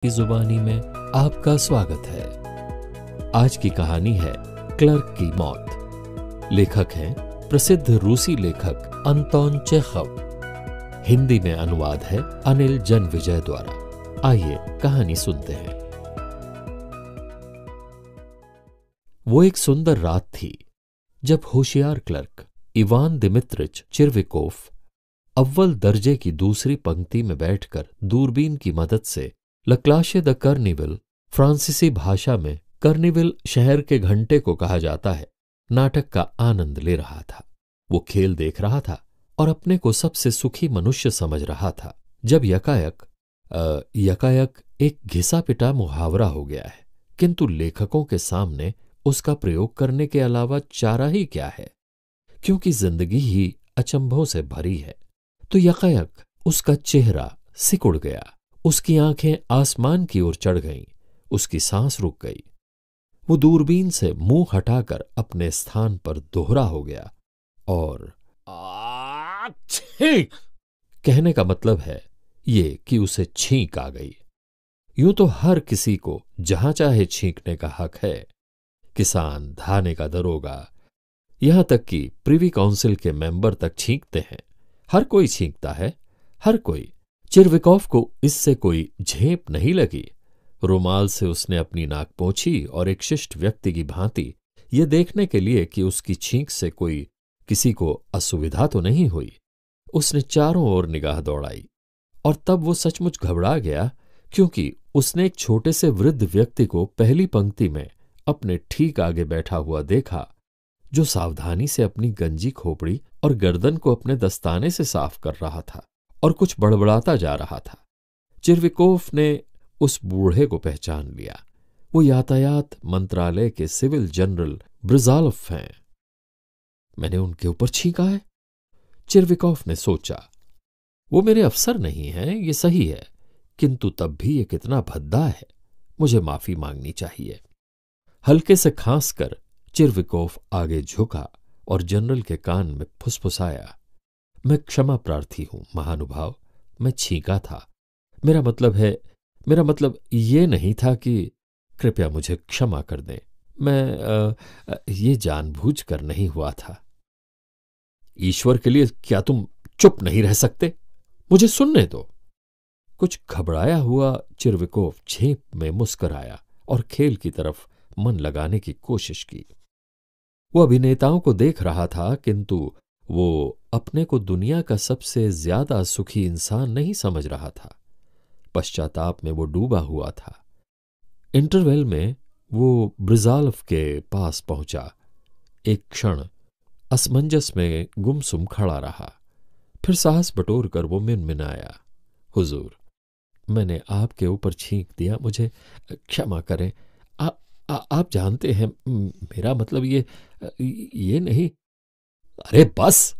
की जुबानी में आपका स्वागत है। आज की कहानी है क्लर्क की मौत। लेखक हैं प्रसिद्ध रूसी लेखक अंतोन चेखव। हिंदी में अनुवाद है अनिल जनविजय द्वारा। आइए कहानी सुनते हैं। वो एक सुंदर रात थी जब होशियार क्लर्क इवान दिमित्रिच चिरविकोफ अव्वल दर्जे की दूसरी पंक्ति में बैठकर दूरबीन की मदद से लक्लाशे द कर्निविल, फ्रांसीसी भाषा में कर्निविल शहर के घंटे को कहा जाता है, नाटक का आनंद ले रहा था। वो खेल देख रहा था और अपने को सबसे सुखी मनुष्य समझ रहा था जब यकायक एक घिसा पिटा मुहावरा हो गया है, किंतु लेखकों के सामने उसका प्रयोग करने के अलावा चारा ही क्या है, क्योंकि जिंदगी ही अचंभों से भरी है। तो यकायक उसका चेहरा सिकुड़ गया, उसकी आंखें आसमान की ओर चढ़ गईं, उसकी सांस रुक गई। वो दूरबीन से मुंह हटाकर अपने स्थान पर दोहरा हो गया और छींक कहने का मतलब है ये कि उसे छींक आ गई। यूं तो हर किसी को जहां चाहे छींकने का हक है। किसान, धाने का दरोगा, यहां तक कि प्रिवी काउंसिल के मेंबर तक छींकते हैं। हर कोई छींकता है, हर कोई। चिरविकोफ को इससे कोई झेप नहीं लगी। रुमाल से उसने अपनी नाक पोंछी और एक शिष्ट व्यक्ति की भांति ये देखने के लिए कि उसकी छींक से कोई किसी को असुविधा तो नहीं हुई, उसने चारों ओर निगाह दौड़ाई। और तब वो सचमुच घबरा गया, क्योंकि उसने एक छोटे से वृद्ध व्यक्ति को पहली पंक्ति में अपने ठीक आगे बैठा हुआ देखा, जो सावधानी से अपनी गंजी खोपड़ी और गर्दन को अपने दस्ताने से साफ कर रहा था और कुछ बड़बड़ाता जा रहा था। चिरविकोफ ने उस बूढ़े को पहचान लिया। वो यातायात मंत्रालय के सिविल जनरल ब्रिजाल्फ हैं। मैंने उनके ऊपर छींका है, चिरविकोफ ने सोचा। वो मेरे अफसर नहीं हैं, ये सही है, किंतु तब भी ये कितना भद्दा है। मुझे माफी मांगनी चाहिए। हल्के से खांस कर चिरविकोफ आगे झुका और जनरल के कान में फुसफुसाया, मैं क्षमा प्रार्थी हूं महानुभाव, मैं छींका था। मेरा मतलब ये नहीं था कि कृपया मुझे क्षमा कर दें। मैं ये जानबूझकर नहीं हुआ था। ईश्वर के लिए क्या तुम चुप नहीं रह सकते? मुझे सुनने दो। कुछ घबराया हुआ चिरविकोफ झेप में मुस्कुराया और खेल की तरफ मन लगाने की कोशिश की। वो अभिनेताओं को देख रहा था, किंतु वो अपने को दुनिया का सबसे ज्यादा सुखी इंसान नहीं समझ रहा था। पश्चाताप में वो डूबा हुआ था। इंटरवेल में वो ब्रिजाल्फ के पास पहुंचा। एक क्षण असमंजस में गुमसुम खड़ा रहा, फिर साहस बटोरकर वो मिनमिनाया, हुजूर, मैंने आपके ऊपर छींक दिया, मुझे क्षमा करें। आप जानते हैं, मेरा मतलब ये नहीं। अरे बस,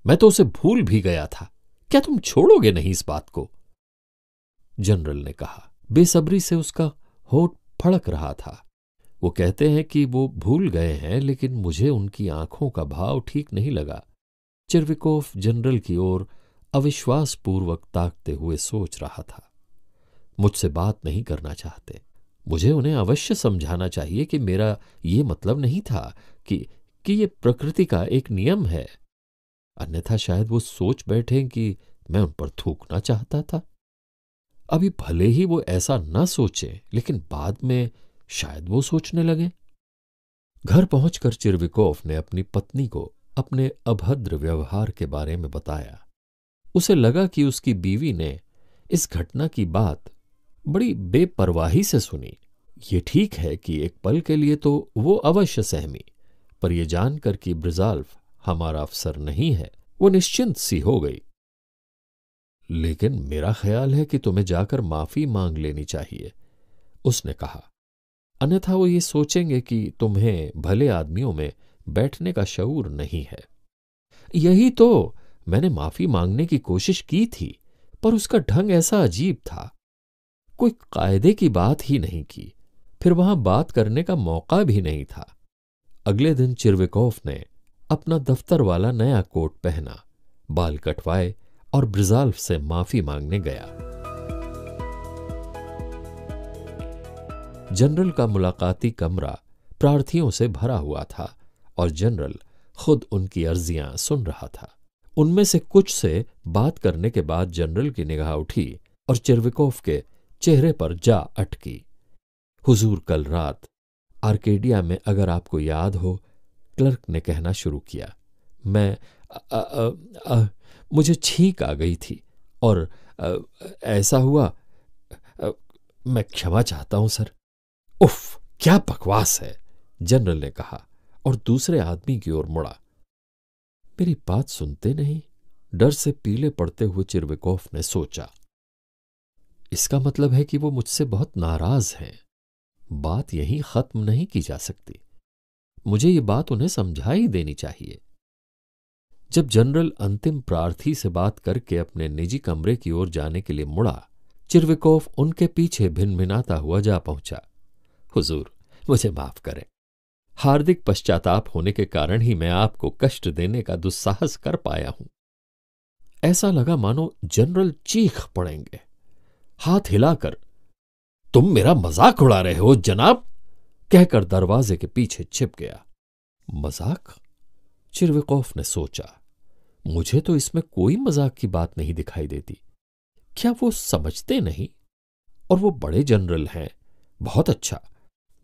मैं तो उसे भूल भी गया था। क्या तुम छोड़ोगे नहीं इस बात को? जनरल ने कहा। बेसब्री से उसका होठ फड़क रहा था। वो कहते हैं कि वो भूल गए हैं, लेकिन मुझे उनकी आंखों का भाव ठीक नहीं लगा। चिरविकोफ जनरल की ओर अविश्वासपूर्वक ताकते हुए सोच रहा था। मुझसे बात नहीं करना चाहते। मुझे उन्हें अवश्य समझाना चाहिए कि मेरा ये मतलब नहीं था कि ये प्रकृति का एक नियम है, अन्यथा शायद वो सोच बैठें कि मैं उन पर थूकना चाहता था। अभी भले ही वो ऐसा न सोचें, लेकिन बाद में शायद वो सोचने लगे। घर पहुंचकर चिरविकोफ ने अपनी पत्नी को अपने अभद्र व्यवहार के बारे में बताया। उसे लगा कि उसकी बीवी ने इस घटना की बात बड़ी बेपरवाही से सुनी। ये ठीक है कि एक पल के लिए तो वो अवश्य सहमी, पर यह जानकर कि ब्रिजाल्फ हमारा अफसर नहीं है, वो निश्चिंत सी हो गई। लेकिन मेरा ख्याल है कि तुम्हें जाकर माफी मांग लेनी चाहिए, उसने कहा, अन्यथा वो ये सोचेंगे कि तुम्हें भले आदमियों में बैठने का शऊर नहीं है। यही तो मैंने माफी मांगने की कोशिश की थी, पर उसका ढंग ऐसा अजीब था। कोई कायदे की बात ही नहीं की, फिर वहां बात करने का मौका भी नहीं था। अगले दिन चिरविकोफ ने अपना दफ्तर वाला नया कोट पहना, बाल कटवाए और ब्रिजाल्फ से माफी मांगने गया। जनरल का मुलाकाती कमरा प्रार्थियों से भरा हुआ था और जनरल खुद उनकी अर्जियां सुन रहा था। उनमें से कुछ से बात करने के बाद जनरल की निगाह उठी और चिरविकोव के चेहरे पर जा अटकी। हुजूर, कल रात आर्केडिया में, अगर आपको याद हो, क्लर्क ने कहना शुरू किया, मुझे छींक आ गई थी और ऐसा हुआ। मैं क्षमा चाहता हूं सर। उफ, क्या बकवास है, जनरल ने कहा और दूसरे आदमी की ओर मुड़ा। मेरी बात सुनते नहीं? डर से पीले पड़ते हुए चिरविकोव ने सोचा। इसका मतलब है कि वो मुझसे बहुत नाराज हैं। बात यहीं खत्म नहीं की जा सकती। मुझे ये बात उन्हें समझाई देनी चाहिए। जब जनरल अंतिम प्रार्थी से बात करके अपने निजी कमरे की ओर जाने के लिए मुड़ा, चिरविकोव उनके पीछे भिनभिनाता हुआ जा पहुंचा। हुजूर, मुझे माफ करें। हार्दिक पश्चाताप होने के कारण ही मैं आपको कष्ट देने का दुस्साहस कर पाया हूं। ऐसा लगा मानो जनरल चीख पड़ेंगे। हाथ हिलाकर, तुम मेरा मजाक उड़ा रहे हो जनाब, कहकर दरवाजे के पीछे छिप गया। मजाक? चिरविकोव ने सोचा। मुझे तो इसमें कोई मजाक की बात नहीं दिखाई देती। क्या वो समझते नहीं? और वो बड़े जनरल हैं। बहुत अच्छा,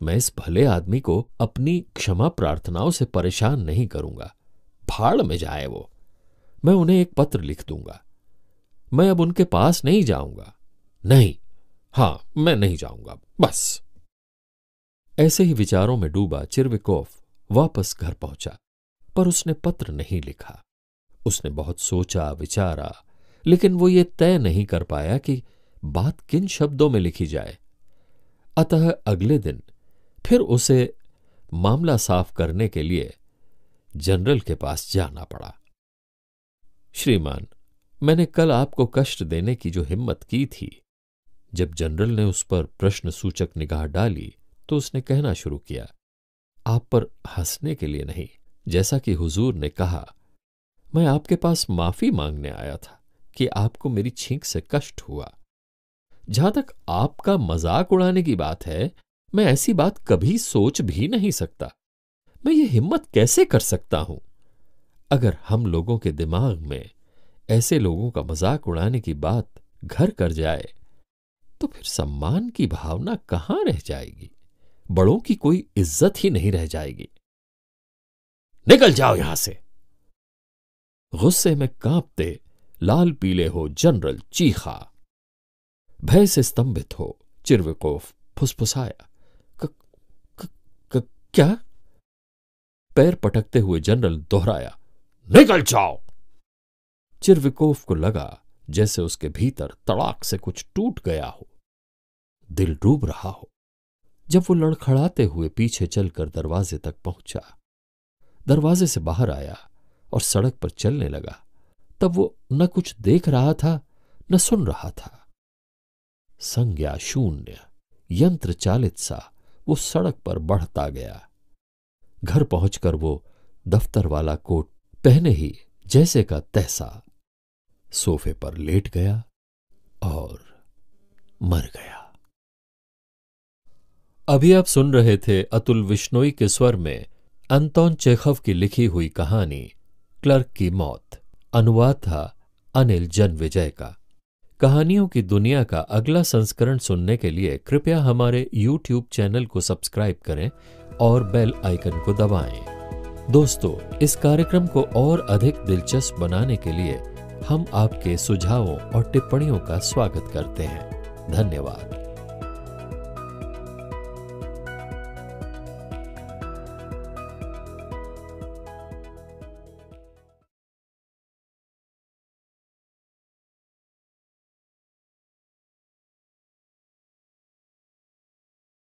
मैं इस भले आदमी को अपनी क्षमा प्रार्थनाओं से परेशान नहीं करूंगा। भाड़ में जाए वो। मैं उन्हें एक पत्र लिख दूंगा। मैं अब उनके पास नहीं जाऊंगा। नहीं, हां, मैं नहीं जाऊंगा, बस। ऐसे ही विचारों में डूबा चिरविकोव वापस घर पहुंचा, पर उसने पत्र नहीं लिखा। उसने बहुत सोचा विचारा, लेकिन वो ये तय नहीं कर पाया कि बात किन शब्दों में लिखी जाए। अतः अगले दिन फिर उसे मामला साफ करने के लिए जनरल के पास जाना पड़ा। श्रीमान, मैंने कल आपको कष्ट देने की जो हिम्मत की थी। जब जनरल ने उस पर प्रश्न सूचक निगाह डाली तो उसने कहना शुरू किया, आप पर हंसने के लिए नहीं, जैसा कि हुजूर ने कहा, मैं आपके पास माफी मांगने आया था कि आपको मेरी छींक से कष्ट हुआ। जहां तक आपका मजाक उड़ाने की बात है, मैं ऐसी बात कभी सोच भी नहीं सकता। मैं ये हिम्मत कैसे कर सकता हूं? अगर हम लोगों के दिमाग में ऐसे लोगों का मजाक उड़ाने की बात घर कर जाए तो फिर सम्मान की भावना कहां रह जाएगी? बड़ों की कोई इज्जत ही नहीं रह जाएगी। निकल जाओ यहां से! गुस्से में कांपते लाल पीले हो जनरल चीखा। भय से स्तंभित हो चिरविकोव फुसफुसाया, क्या? पैर पटकते हुए जनरल दोहराया, निकल जाओ! चिरविकोव को लगा जैसे उसके भीतर तड़ाक से कुछ टूट गया हो, दिल डूब रहा हो। जब वो लड़खड़ाते हुए पीछे चलकर दरवाजे तक पहुंचा, दरवाजे से बाहर आया और सड़क पर चलने लगा, तब वो न कुछ देख रहा था न सुन रहा था। संज्ञा शून्य, यंत्र चालित सा वो सड़क पर बढ़ता गया। घर पहुंचकर वो दफ्तर वाला कोट पहने ही जैसे का तैसा सोफे पर लेट गया और मर गया। अभी आप सुन रहे थे अतुल विश्नोई के स्वर में अंतोन चेखव की लिखी हुई कहानी क्लर्क की मौत। अनुवाद था अनिल जनविजय का। कहानियों की दुनिया का अगला संस्करण सुनने के लिए कृपया हमारे YouTube चैनल को सब्सक्राइब करें और बेल आइकन को दबाएं। दोस्तों, इस कार्यक्रम को और अधिक दिलचस्प बनाने के लिए हम आपके सुझावों और टिप्पणियों का स्वागत करते हैं। धन्यवाद।